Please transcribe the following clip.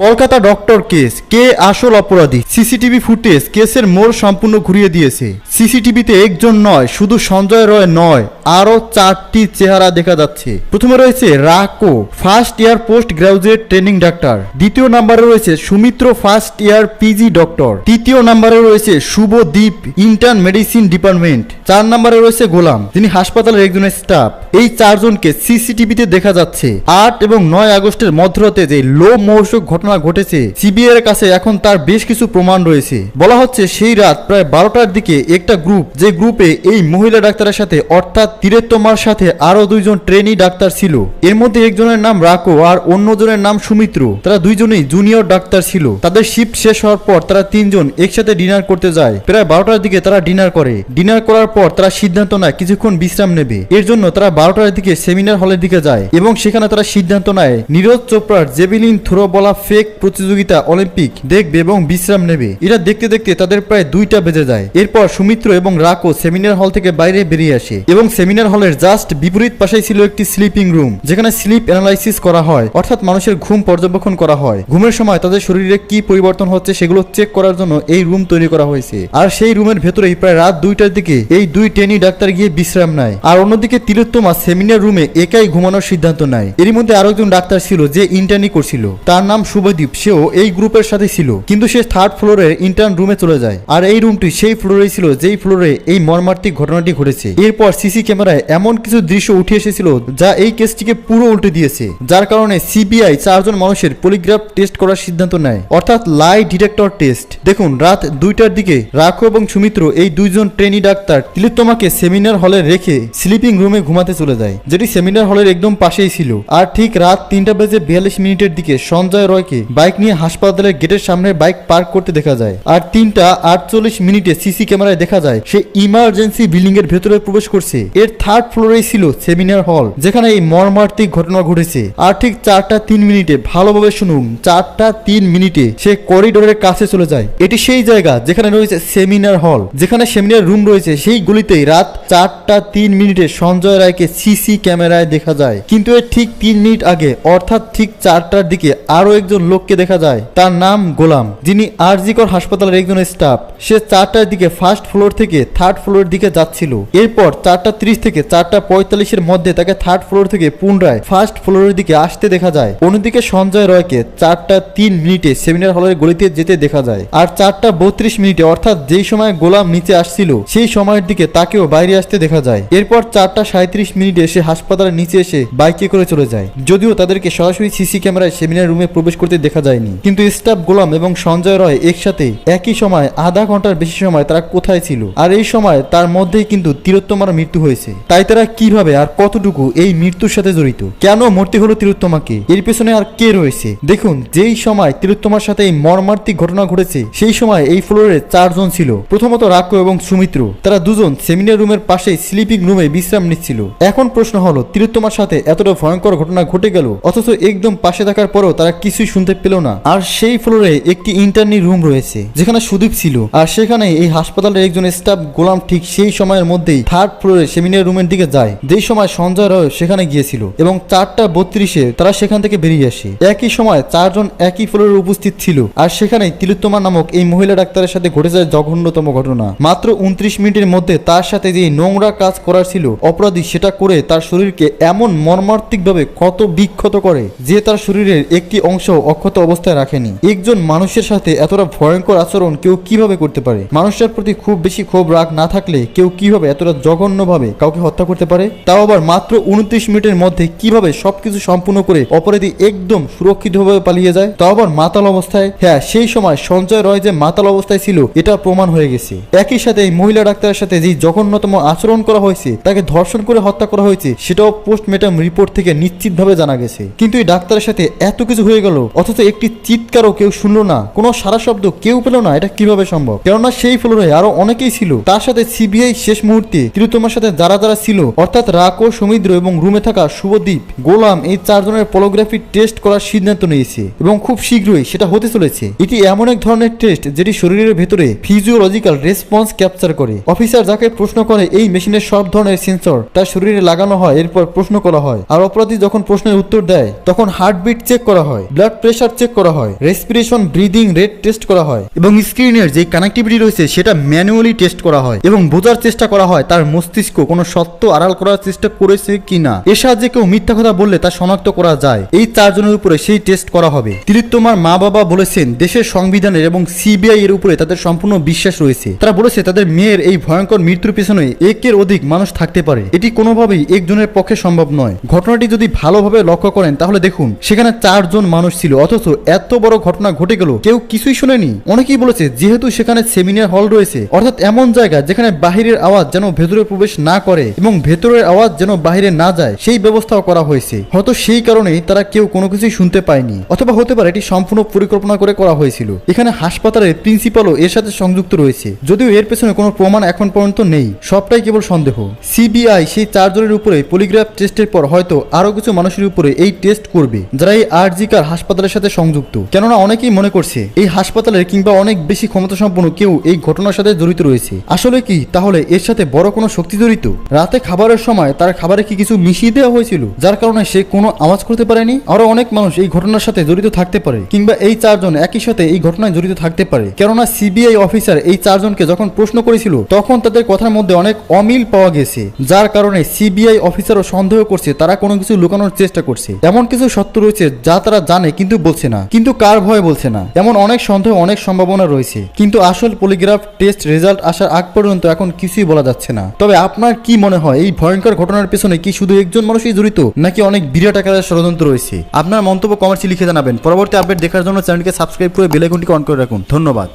Kolkata doctor case, কে আসল অপরাধী? CCTV footage কেসের মোড় সম্পূর্ণ ঘুরিয়ে দিয়েছে। সিসিটিভিতে একজন নয়, শুধু সঞ্জয় রয় নয়, আরো 4টি চেহারা দেখা যাচ্ছে। প্রথমে রয়েছে রাকো, first year post graduate training doctor. দ্বিতীয় নম্বরে রয়েছে Sumitra, first year PG doctor. তৃতীয় নম্বরে রয়েছে শুভদীপ, ইন্টার্ন মেডিসিন ডিপার্টমেন্ট। 4 নম্বরে রয়েছে গোলাম, যিনি হাসপাতালের একজনের স্টাফ। এই 4 জনকে সিসিটিভিতে দেখা যাচ্ছে। 8 এবং 9 আগস্টের মধ্যরাতে যে লো মৌসুক ঘটনা ঘটেছে, সিবিআই এর কাছে এখন তার বেশ কিছু প্রমাণ রয়েছে। বলা হচ্ছে সেই রাত প্রায় 12টার দিকে একটা গ্রুপ, যে গ্রুপে এই মহিলা ডাক্তারের সাথে অর্থাৎ তিলোত্তমার সাথে আরো 2 জন ট্রেনি ডাক্তার ছিল। এর মধ্যে একজনের নাম রাকো আর অন্যজনের নাম সুমিত্র। তারা 2 জনেই জুনিয়র ডাক্তার ছিল। তাদের শিফট শেষ হওয়ার পর তারা 3 জন একসাথে ডিনার করতে যায়। প্রায় 12টার দিকে তারা ডিনার করে। ডিনার করার পর তারা সিদ্ধান্ত নেয় কিছুক্ষণ বিশ্রাম নেবে। এর জন্য তারা 12টার দিকে সেমিনার হলের দিকে যায় এবং সেখানে তারা সিদ্ধান্ত নেয় নীরজ চোপড়ার জেভেলিন থ্রো বলা ফেক প্রতিযোগিতা অলিম্পিক দেখবে এবং বিশ্রাম নেবে। এটা দেখতে দেখতে তাদের প্রায় 2টা বেজে যায়। এরপর সুমিত্র এবং রাকো সেমিনার হল থেকে বাইরে বেরিয়ে আসে এবং সেমিনার হলের জাস্ট বিপরীত পাশেই ছিল একটি স্লিপিং রুম, যেখানে স্লিপ অ্যানালাইসিস করা হয়, অর্থাৎ মানুষের ঘুম পর্যবেক্ষণ করা হয়। ঘুমের সময় তাদের শরীরে কি পরিবর্তন হচ্ছে সেগুলো চেক করার জন্য এই রুম তৈরি করা হয়েছে। আর সেই রুমের ভেতরেই প্রায় রাত 2টার দিকে এই 2 ট্রেনি ডাক্তার গিয়ে বিশ্রাম নেয়। আর অন্যদিকে তিলোত্তমা সেমিনার রুমে একাই ঘুমানোর সিদ্ধান্ত নেয়। এর মধ্যে আরো একজন ডাক্তার ছিল যে ইন্টার্নি করছিল, তার নাম শুভদীপ। সেও এই গ্রুপের সাথে ছিল, কিন্তু সে 3rd ফ্লোরের ইন্টার্ন রুমে চলে যায়। আর এই রুমটি সেই ফ্লোরেই ছিল যেই ফ্লোরে এই মর্মান্তিক ঘটনাটি ঘটেছে। এরপর সিসি ক্যামেরায় এমন কিছু দৃশ্য উঠে এসেছিল যা এই কেসটিকে পুরো উল্টে দিয়েছে, যার কারণে সিবিআই 4 জন মানুষের পলিগ্রাফ টেস্ট করার সিদ্ধান্ত নেয়, অর্থাৎ লাই ডিটেক্টর টেস্ট। দেখুন, রাত 2টার দিকে রাখো এবং সুমিত্র এই 2 জন ট্রেনি ডাক্তার তিলোত্তমাকে সেমিনার হলে রেখে স্লিপিং রুমে ঘুমাতে চলে যায়, যেটি সেমিনার হলের একদম পাশেই ছিল। আর ঠিক রাত 3:42 দিকে সঞ্জয় রয়কে বাইক নিয়ে হাসপাতালের গেটের সামনে বাইক পার্ক করতে দেখা যায়। আর 3:48 সিসি ক্যামেরায় দেখা যায় সে ইমার্জেন্সি বিল্ডিং এর ভেতরে প্রবেশ করছে। এর 3rd ফ্লোরেই ছিল সেমিনার হল, যেখানে এই মর্মান্তিক ঘটনা ঘটেছে। আর ঠিক 4:03 ভালোভাবে শুনুন, 4:03 সে করিডোরের কাছে চলে যায়। এটি সেই জায়গা যেখানে রয়েছে সেমিনার হল, যেখানে সেমিনার রুম রয়েছে। সেই গলিতেই রাত 4:03 সঞ্জয় রায়কে সিসি ক্যামেরায় দেখা যায়। কিন্তু এর ঠিক 3 মিনিট আগে, অর্থাৎ ঠিক 4টার দিকে আরো একজন লোককে দেখা যায়। তার নাম গোলাম, যিনি আরজিকর হাসপাতালের একজন স্টাফ। সে 4টার দিকে 1st ফ্লোর থেকে 3rd ফ্লোরের দিকে যাচ্ছিল। এরপর 4:30 থেকে 4:45 মধ্যে তাকে 3rd ফ্লোর থেকে পুনরায় 1st ফ্লোরের দিকে আসতে দেখা যায়। অন্যদিকে সঞ্জয় রয়কে 4:03 সেমিনার হলের গলিতে যেতে দেখা যায়। আর 4:32 অর্থাৎ যেই সময় গোলাম নিচে আসছিল সেই সময়ের দিকে তাকেও বাইরে আসতে দেখা যায়। এরপর 4:37 সে হাসপাতালের নিচে এসে বাইকে করে চলে যায়। যদিও তাদেরকে সরাসরি সিসি ক্যামেরায় সেমিনার রুমে প্রবেশ করতে দেখা যায়নি, কিন্তু স্টাফ গোলাম এবং সঞ্জয় রয় একসাথে একই সময় আধা ঘন্টার বেশি সময় তারা কোথায় ছিল। আর এই সময় তার মধ্যেই কিন্তু তিলোত্তমার মৃত্যু হয়েছে। তাই তারা কিভাবে আর কতটুকু এই মৃত্যুর সাথে জড়িত, কেন মরতে হলো তিলোত্তমাকে, এর পেছনে আর কে রয়েছে? দেখুন, যেই সময় তিলোত্তমার সাথে এই মর্মান্তিক ঘটনা ঘটেছে সেই সময় এই ফ্লোরে 4 জন ছিল। প্রথমত রাকো এবং সুমিত্র, তারা 2 জন সেমিনার রুমের পাশে স্লিপিং রুমে বিশ্রাম নিচ্ছিল। এখন প্রশ্ন হলো, তিলোত্তমার সাথে এতটা ভয়ঙ্কর ঘটনা ঘটে গেল, অথচ একদম পাশে থাকার পরও তারা কিছুই শুনতে পেল না। আর সেই ফ্লোরে একটি ইন্টার্নি রুম রয়েছে যেখানে সুদীপ ছিল। আর সেখানে এই হাসপাতালের একজন স্টাফ গোলাম ঠিক সেই সময়ের মধ্যেই 3rd ফ্লোরে সেমিনার রুমের দিকে যায়, যেই সময় সঞ্জয় রয় সেখানে গিয়েছিল। এবং 4:32 তারা সেখান থেকে বেরিয়ে আসে। একই সময় 4 জন একই ফ্লোরে উপস্থিত ছিল। আর সেখানে তিলোত্তমা নামক এই মহিলা ডাক্তারের সাথে ঘটে যায় জঘন্যতম ঘটনা। মাত্র 29 মিনিটের মধ্যে তার সাথে যে নোংরা কাজ করার ছিল অপরাধী, সেটা করে তার শরীরকে এমন মর্মান্তিকভাবে ক্ষত বিক্ষত করে যে তার শরীরের একটি অংশ অক্ষত অবস্থায় রাখেনি। একজন মানুষের সাথে এতটা ভয়ঙ্কর আচরণ কেউ কিভাবে করতে পারে? মানুষের প্রতি খুব বেশি ক্ষোভ রাগ না থাকলে কেউ কিভাবে এতটা জঘন্যভাবে কাউকে হত্যা করতে পারে? তাও আবার মাত্র 29 মিনিটের মধ্যে কিভাবে সবকিছু সম্পূর্ণ করে অপরাধী একদম সুরক্ষিতভাবে পালিয়ে যায়, তাও আবার মাতাল অবস্থায়। হ্যাঁ, সেই সময় সঞ্জয় রয় যে মাতাল অবস্থায় ছিল এটা প্রমাণ হয়ে গেছে। একই সাথে এই মহিলা ডাক্তারের সাথে যে জঘন্যতম আচরণ করা হয়েছে, তাকে ধর্ষণ করে হত্যা করা হয়েছে, সেটাও পোস্টমর্টম রিপোর্ট থেকে নিশ্চিতভাবে জানা গেছে। কিন্তু এই ডাক্তারের সাথে এত কিছু হয়ে গেল, অথচ একটি চিৎকারও কেউ শুনলো না, কোনো সারা শব্দ কেউ পেল না। এটা কিভাবে সম্ভব? কেননা সেই ফ্লোরে আরো অনেকেই ছিল। তার সাথে সিবিআই শেষ মুহূর্তে তিলোত্তমার সাথে যারা যারা ছিল, অর্থাৎ রাকো, সমুদ্র এবং রুমে থাকা শুভদীপ, গোলাম, এই 4 জনের পলিগ্রাফি টেস্ট করার সিদ্ধান্ত নিয়েছে এবং খুব শীঘ্রই সেটা হতে চলেছে। এটি এমন এক ধরনের টেস্ট যেটি শরীরের ভেতরে ফিজিওলজিক্যাল রেসপন্স ক্যাপচার করে। অফিসার যাকে প্রশ্ন করে এই মেশিনের সব ধরনের সেন্সর তার শরীরে লাগানো হয়, এরপর প্রশ্ন করা হয়। আর অপরাধী যখন প্রশ্নের উত্তর দেয় তখন হার্টবিট চেক করা হয়, ব্লাড প্রেসার চেক করা হয়, রেসপিরেশন, ব্রিদিং রেট টেস্ট করা হয় এবং স্ক্রিনের যে কানেক্টিভিটি রয়েছে সেটা ম্যানুয়ালি টেস্ট করা হয় এবং বোঝার চেষ্টা করা হয় তার মস্তিষ্ক কোনো সত্য আড়াল করার চেষ্টা করেছে কিনা। এর সাহায্যে কেউ মিথ্যা কথা বললে তা শনাক্ত করা যায়। এই 4 জনের উপরে সেই টেস্ট করা হবে। তিলোত্তমার মা বাবা বলেছেন দেশের সংবিধানের এবং সিবিআই এর উপরে তাদের সম্পূর্ণ বিশ্বাস রয়েছে। তারা বলেছে তাদের মেয়ের এই ভয়ঙ্কর মৃত্যুর পেছনে একের অধিক মানুষ থাকতে পারে, এটি কোনোভাবেই একজনের পক্ষে সম্ভব নয়। ঘটনাটি যদি ভালোভাবে লক্ষ্য করেন তাহলে দেখুন সেখানে 4 জন মানুষ ছিল, অথচ এত বড় ঘটনা ঘটে গেল কেউ কিছুই শুনেনি। অনেকেই বলেছে যেহেতু সেখানে সেমিনার হল রয়েছে, অর্থাৎ এমন জায়গা যেখানে বাহিরের আওয়াজ যেন ভেতরে প্রবেশ না করে এবং ভেতরের আওয়াজ যেন বাহিরে না যায়, সেই ব্যবস্থাও করা হয়েছে। হয়তো সেই কারণেই তারা কেউ কোনো কিছুই শুনতে পায়নি, অথবা হতে পারে এটি সম্পূর্ণ পরিকল্পনা করে করা হয়েছিল। এখানে হাসপাতালের প্রিন্সিপালও এর সাথে সংযুক্ত রয়েছে, যদিও এর পেছনে কোনো প্রমাণ এখন পর্যন্ত নেই, সবটাই কেবল সন্দেহ। সিবিআই সেই 4 জনের উপরে পলিগ্রাফ টেস্টের পর হয়তো আরো কিছু মানুষের উপরে এই টেস্ট করবে যারা এই আরজিকার হাসপাতালের সাথে সংযুক্ত। কেননা অনেকেই মনে করছে এই হাসপাতালের কিংবা অনেক বেশি ক্ষমতা সম্পন্ন কেউ এই ঘটনার সাথে জড়িত রয়েছে। আসলে কি তাহলে এর সাথে বড় কোনো শক্তি জড়িত? রাতে খাবারের সময় তার খাবারে কি কিছু মিশিয়ে দেওয়া হয়েছিল যার কারণে সে কোনো আওয়াজ করতে পারেনি? আরো অনেক মানুষ এই ঘটনার সাথে জড়িত থাকতে পারে, কিংবা এই 4 জন একই সাথে এই ঘটনায় জড়িত থাকতে পারে। কেননা সিবিআই অফিসার এই 4 জনকে যখন প্রশ্ন করেছিল তখন তাদের কথার মধ্যে অনেক অমিল পাওয়া গেছে, যার কারণে সিবিআই অফিসারও সন্দেহ করছে তারা কোনো কিছু লুকানোর চেষ্টা করছে। এমন কিছু সত্য রয়েছে যা তারা জানে কিন্তু বলছে না, কিন্তু কার ভয়ে বলছে না, এমন অনেক সন্দেহ, অনেক সম্ভাবনা রয়েছে। কিন্তু আসল পলিগ্রাফ টেস্ট রেজাল্ট আসার আগ পর্যন্ত এখন কিছুই বলা যাচ্ছে না। তবে আপনার কি মনে হয় এই ভয়ঙ্কর ঘটনার পেছনে কি শুধু একজন মানুষই জড়িত, নাকি অনেক বিরাট আকারের ষড়যন্ত্র রয়েছে? আপনার মন্তব্য কমেন্টে লিখে জানাবেন। পরবর্তী আপডেট দেখার জন্য চ্যানেলকে সাবস্ক্রাইব করে বেল আইকনটিকে অন করে রাখুন। ধন্যবাদ।